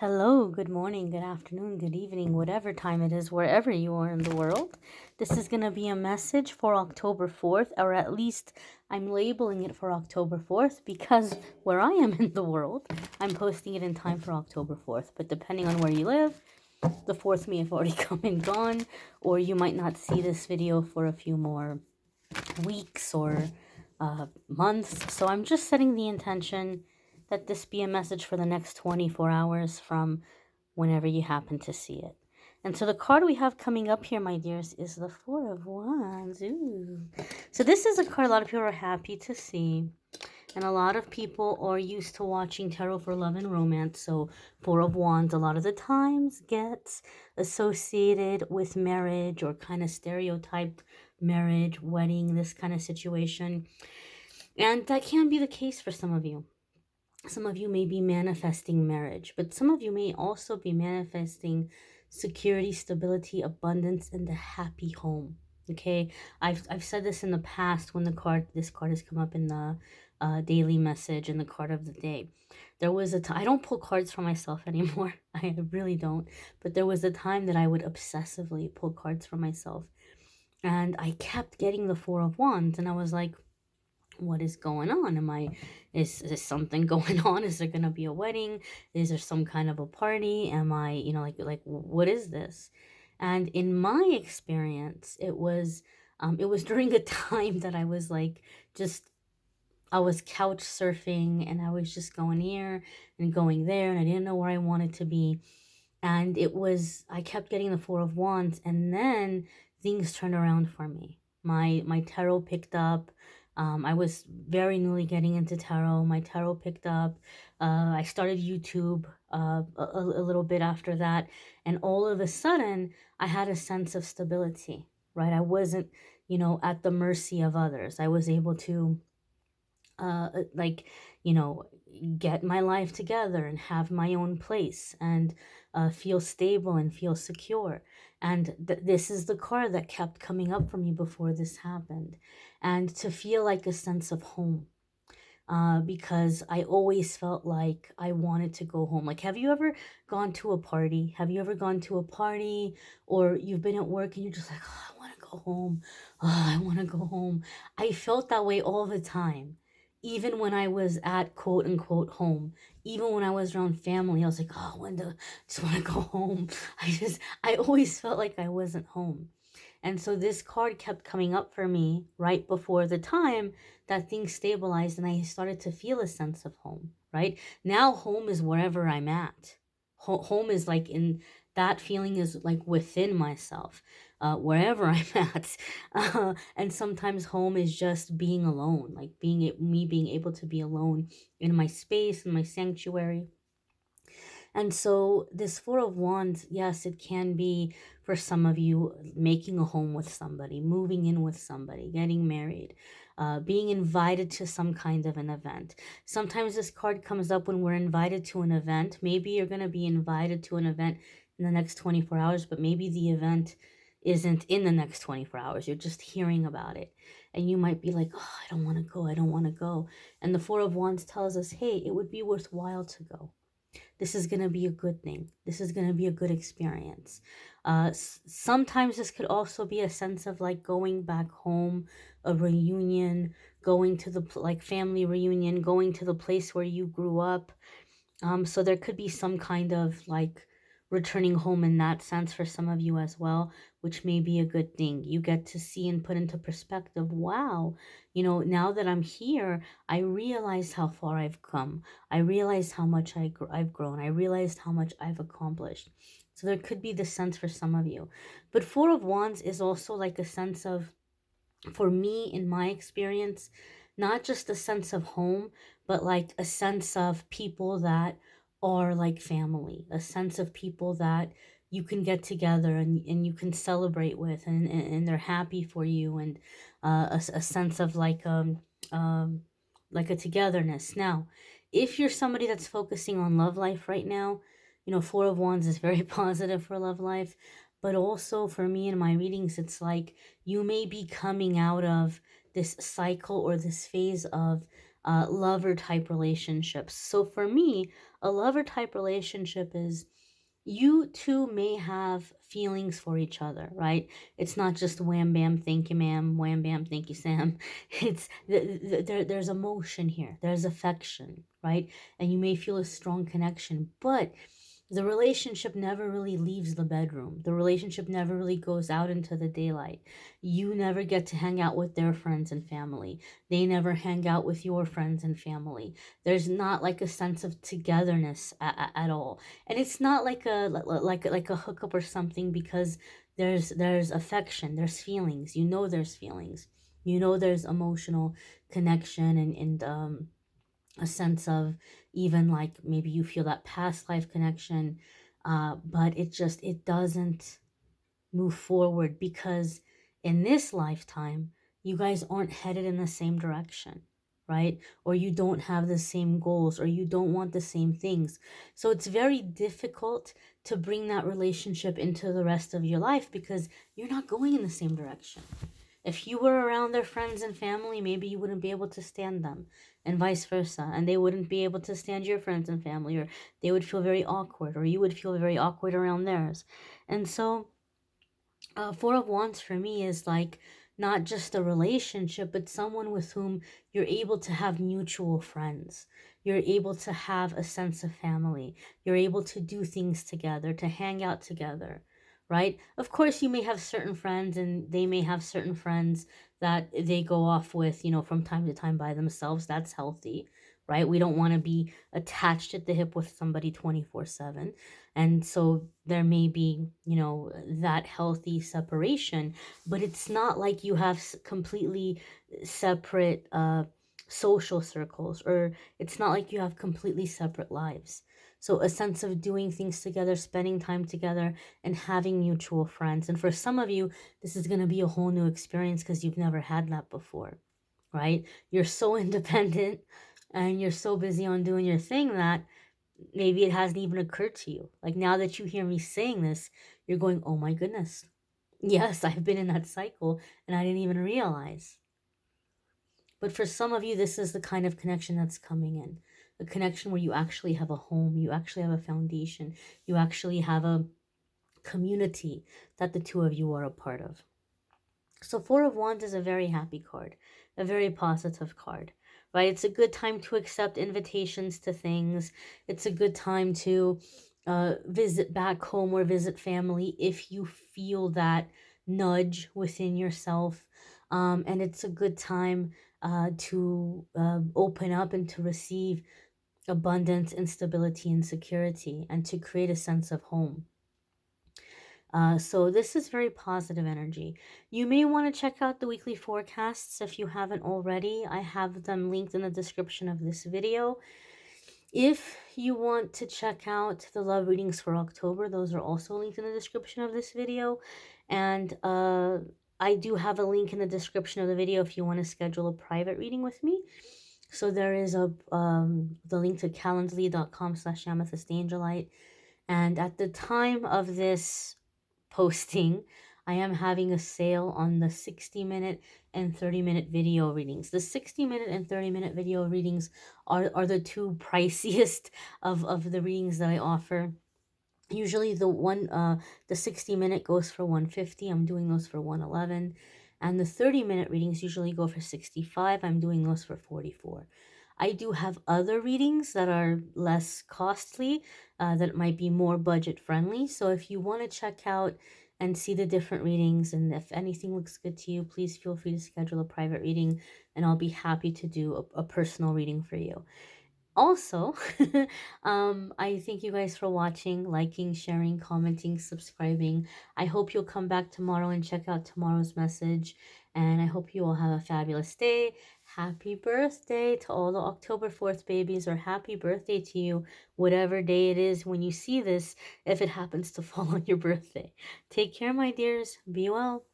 Hello, good morning, good afternoon, good evening, whatever time it is, wherever you are in the world. This is going to be a message for October 4th, or at least I'm labeling it for October 4th because where I am in the world, I'm posting it in time for October 4th. But depending on where you live, the 4th may have already come and gone, or you might not see this video for a few more weeks or months. So I'm just setting the intention that this be a message for the next 24 hours from whenever you happen to see it. And so the card we have coming up here, my dears, is the Four of Wands. Ooh. So this is a card a lot of people are happy to see. And a lot of people are used to watching tarot for love and romance. So Four of Wands a lot of the times gets associated with marriage or kind of stereotyped marriage, wedding, this kind of situation. And that can be the case for some of you. Some of you may be manifesting marriage, but some of you may also be manifesting security, stability, abundance, and a happy home. Okay, I've said this in the past when this card has come up in the daily message and the card of the day. There was a time I don't pull cards for myself anymore. I really don't. But there was a time that I would obsessively pull cards for myself, and I kept getting the Four of Wands, and I was like, what is going on? Is something going on? Is there gonna be a wedding? Is there some kind of a party? Am I, like what is this? And in my experience, it was during a time that I was like, just, I was couch surfing and I was just going here and going there and I didn't know where I wanted to be. And I kept getting the Four of Wands, and then things turned around for me. My tarot picked up. I was very newly getting into tarot. My tarot picked up. I started YouTube a little bit after that. And all of a sudden, I had a sense of stability, right? I wasn't, at the mercy of others. I was able to like, you know, get my life together and have my own place and feel stable and feel secure. And this is the card that kept coming up for me before this happened. And to feel like a sense of home. Because I always felt like I wanted to go home. Like, have you ever gone to a party? Have you ever gone to a party, or you've been at work and you're just like, oh, I want to go home. Oh, I want to go home. I felt that way all the time. Even when I was at quote unquote home, even when I was around family, I was like, oh, just want to go home. I always felt like I wasn't home. And so this card kept coming up for me right before the time that things stabilized and I started to feel a sense of home, right? Now home is wherever I'm at. Home is like in that feeling is like within myself, wherever I'm at. And sometimes home is just being alone, like me being able to be alone in my space, in my sanctuary. And so this Four of Wands, yes, it can be for some of you making a home with somebody, moving in with somebody, getting married, being invited to some kind of an event. Sometimes this card comes up when we're invited to an event. Maybe you're going to be invited to an event in the next 24 hours, but maybe the event isn't in the next 24 hours. You're just hearing about it. And you might be like, oh, I don't want to go. I don't want to go. And the Four of Wands tells us, hey, it would be worthwhile to go. This is going to be a good thing. This is going to be a good experience. Sometimes this could also be a sense of like going back home, a reunion, going to the like family reunion, going to the place where you grew up. So there could be some kind of like returning home in that sense for some of you as well, which may be a good thing. You get to see and put into perspective, wow, now that I'm here, I realize how far I've come. I realize how much I've grown. I realized how much I've accomplished. So there could be the sense for some of you. But Four of Wands is also like a sense of, for me, in my experience, not just a sense of home, but like a sense of people that are like family, a sense of people that you can get together and you can celebrate with, and they're happy for you, and a sense of like a togetherness. Now, if you're somebody that's focusing on love life right now, Four of Wands is very positive for love life, but also for me in my readings, it's like you may be coming out of this cycle or this phase of lover type relationships. So for me, a lover type relationship is you two may have feelings for each other, right? It's not just wham bam, thank you, ma'am, wham bam, thank you, Sam. It's there's emotion here, there's affection, right? And you may feel a strong connection, but the relationship never really leaves the bedroom. The relationship never really goes out into the daylight. You never get to hang out with their friends and family. They never hang out with your friends and family. There's not like a sense of togetherness at all. And it's not like a hookup or something, because there's affection, there's feelings. You know there's feelings. You know there's emotional connection and a sense of, even like maybe you feel that past life connection, but it doesn't move forward because in this lifetime you guys aren't headed in the same direction, right? Or you don't have the same goals, or you don't want the same things. So it's very difficult to bring that relationship into the rest of your life because you're not going in the same direction. If you were around their friends and family, maybe you wouldn't be able to stand them, and vice versa. And they wouldn't be able to stand your friends and family, or they would feel very awkward, or you would feel very awkward around theirs. And so, Four of Wands for me is like not just a relationship, but someone with whom you're able to have mutual friends. You're able to have a sense of family. You're able to do things together, to hang out together, right? Of course, you may have certain friends and they may have certain friends that they go off with, from time to time by themselves. That's healthy, right? We don't want to be attached at the hip with somebody 24/7. And so there may be, that healthy separation, but it's not like you have completely separate social circles, or it's not like you have completely separate lives. So a sense of doing things together, spending time together, and having mutual friends. And for some of you, this is going to be a whole new experience because you've never had that before, right? You're so independent and you're so busy on doing your thing that maybe it hasn't even occurred to you. Like, now that you hear me saying this, you're going, oh my goodness. Yes, I've been in that cycle and I didn't even realize. But for some of you, this is the kind of connection that's coming in. A connection where you actually have a home, you actually have a foundation, you actually have a community that the two of you are a part of. So Four of Wands is a very happy card, a very positive card, right? It's a good time to accept invitations to things. It's a good time to visit back home or visit family if you feel that nudge within yourself. And it's a good time to open up and to receive abundance and stability and security, and to create a sense of home. So this is very positive energy. You may want to check out the weekly forecasts if you haven't already. I have them linked in the description of this video. If you want to check out the love readings for October, those are also linked in the description of this video. And I do have a link in the description of the video if you want to schedule a private reading with me. So there is the link to calendly.com/amethystangelite. And at the time of this posting, I am having a sale on the 60-minute and 30-minute video readings. The 60-minute and 30-minute video readings are the two priciest of the readings that I offer. Usually the 60-minute goes for $150. I'm doing those for $111. And the 30-minute readings usually go for $65. I'm doing those for $44. I do have other readings that are less costly, that might be more budget friendly. So if you want to check out and see the different readings, and if anything looks good to you, please feel free to schedule a private reading, and I'll be happy to do a personal reading for you. Also, I thank you guys for watching, liking, sharing, commenting, subscribing. I hope you'll come back tomorrow and check out tomorrow's message. And I hope you all have a fabulous day. Happy birthday to all the October 4th babies, or happy birthday to you, whatever day it is when you see this, if it happens to fall on your birthday. Take care, my dears. Be well.